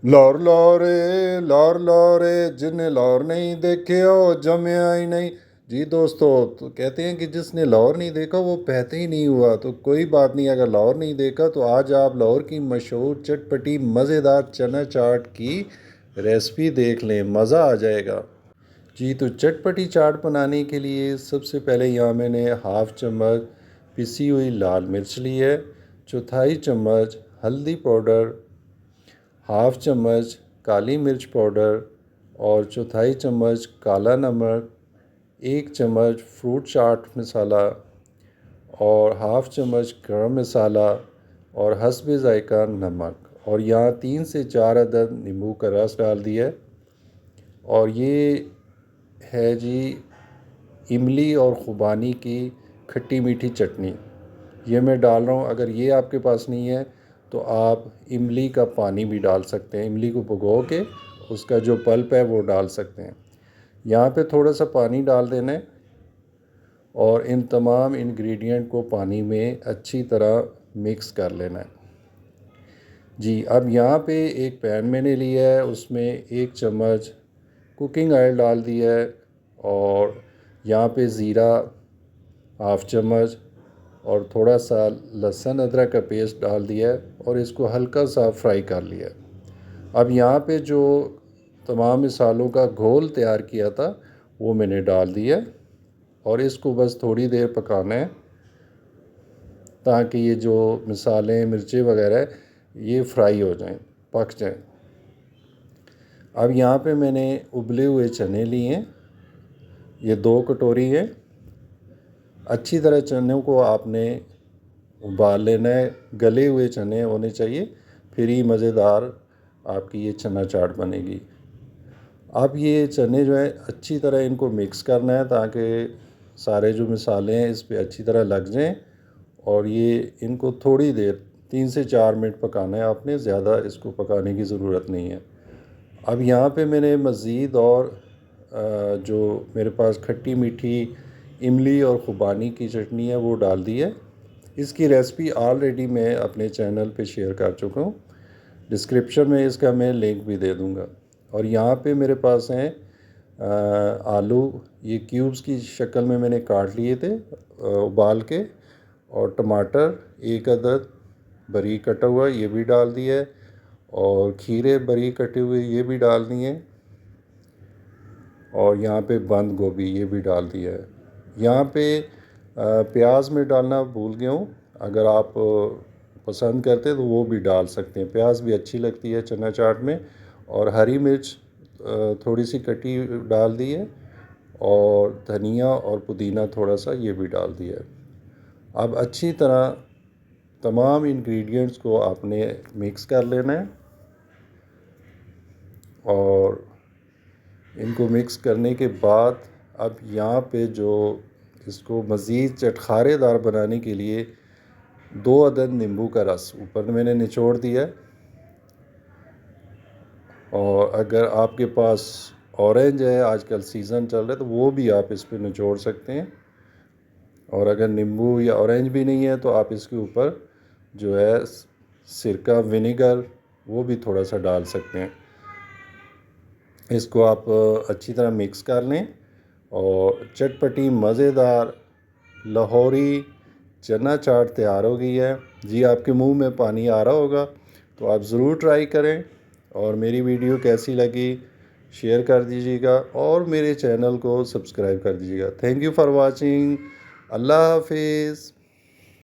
लाहौर लाहौरे जिन्हें लाहौर नहीं देखे हो जमिया ही नहीं। जी दोस्तों, तो कहते हैं कि जिसने लाहौर नहीं देखा वो पैदा ही नहीं हुआ। तो कोई बात नहीं, अगर लाहौर नहीं देखा तो आज आप लाहौर की मशहूर चटपटी मज़ेदार चना चाट की रेसिपी देख लें, मज़ा आ जाएगा। जी, तो चटपटी चाट बनाने के लिए सबसे पहले यहाँ मैंने हाफ़ चम्मच पिसी हुई लाल मिर्च ली है, चौथाई चम्मच हल्दी पाउडर, हाफ़ चम्मच काली मिर्च पाउडर और चौथाई चम्मच काला नमक, एक चम्मच फ्रूट चाट मसाला और हाफ़ चम्मच गरम मसाला और हस्बे ज़ायक़ा नमक, और यहाँ 3 से 4 अदद नींबू का रस डाल दिया है। और ये है जी इमली और ख़ुबानी की खट्टी मीठी चटनी, ये मैं डाल रहा हूँ। अगर ये आपके पास नहीं है तो आप इमली का पानी भी डाल सकते हैं, इमली को भिगो के उसका जो पल्प है वो डाल सकते हैं। यहाँ पे थोड़ा सा पानी डाल देना है और इन तमाम इंग्रेडिएंट को पानी में अच्छी तरह मिक्स कर लेना है। जी, अब यहाँ पे एक पैन मैंने लिया है, उसमें 1 चम्मच कुकिंग ऑयल डाल दिया है और यहाँ पे ज़ीरा हाफ़ चम्मच और थोड़ा सा लहसुन अदरक का पेस्ट डाल दिया है और इसको हल्का सा फ्राई कर लिया। अब यहाँ पे जो तमाम मसालों का घोल तैयार किया था वो मैंने डाल दिया और इसको बस थोड़ी देर पकाना है ताकि ये जो मसाले मिर्ची वगैरह ये फ्राई हो जाएं, पक जाएं। अब यहाँ पे मैंने उबले हुए चने लिए हैं, ये 2 कटोरी हैं। अच्छी तरह चनों को आपने उबाल लेना है, गले हुए चने होने चाहिए, फिर ही मज़ेदार आपकी ये चना चाट बनेगी। अब ये चने जो है अच्छी तरह इनको मिक्स करना है ताकि सारे जो मसाले हैं इस पे अच्छी तरह लग जाएं और ये इनको थोड़ी देर 3 से 4 मिनट पकाना है आपने, ज़्यादा इसको पकाने की ज़रूरत नहीं है। अब यहाँ पे मैंने मज़ीद और जो मेरे पास खट्टी मीठी इमली और ख़ुबानी की चटनी है वो डाल दी है। इसकी रेसिपी ऑलरेडी मैं अपने चैनल पे शेयर कर चुका हूँ, डिस्क्रिप्शन में इसका मैं लिंक भी दे दूँगा। और यहाँ पे मेरे पास हैं आलू, ये क्यूब्स की शक्ल में मैंने काट लिए थे उबाल के, और टमाटर 1 अदद बारीक कटा हुआ ये भी डाल दिया है और खीरे बारीक कटे हुए ये भी डाल दिए और यहाँ पे बंद गोभी ये भी डाल दिया है। यहाँ पे प्याज में डालना भूल गया हूँ, अगर आप पसंद करते हैं तो वो भी डाल सकते हैं, प्याज भी अच्छी लगती है चना चाट में। और हरी मिर्च थोड़ी सी कटी डाल दी है और धनिया और पुदीना थोड़ा सा ये भी डाल दिया है। अब अच्छी तरह तमाम इंग्रेडिएंट्स को आपने मिक्स कर लेना है और इनको मिक्स करने के बाद अब यहाँ पे जो इसको मज़ीद चटखारेदार बनाने के लिए 2 अदद नींबू का रस ऊपर मैंने निचोड़ दिया है। और अगर आपके पास ऑरेंज है, आजकल सीज़न चल रहा है, तो वो भी आप इस पर निचोड़ सकते हैं। और अगर नींबू या ऑरेंज भी नहीं है तो आप इसके ऊपर जो है सिरका विनेगर वो भी थोड़ा सा डाल सकते हैं। इसको आप अच्छी तरह मिक्स कर लें और चटपटी मज़ेदार लाहौरी चना चाट तैयार हो गई है। जी, आपके मुंह में पानी आ रहा होगा, तो आप ज़रूर ट्राई करें और मेरी वीडियो कैसी लगी शेयर कर दीजिएगा और मेरे चैनल को सब्सक्राइब कर दीजिएगा। Thank you for watching. अल्लाह हाफिज़।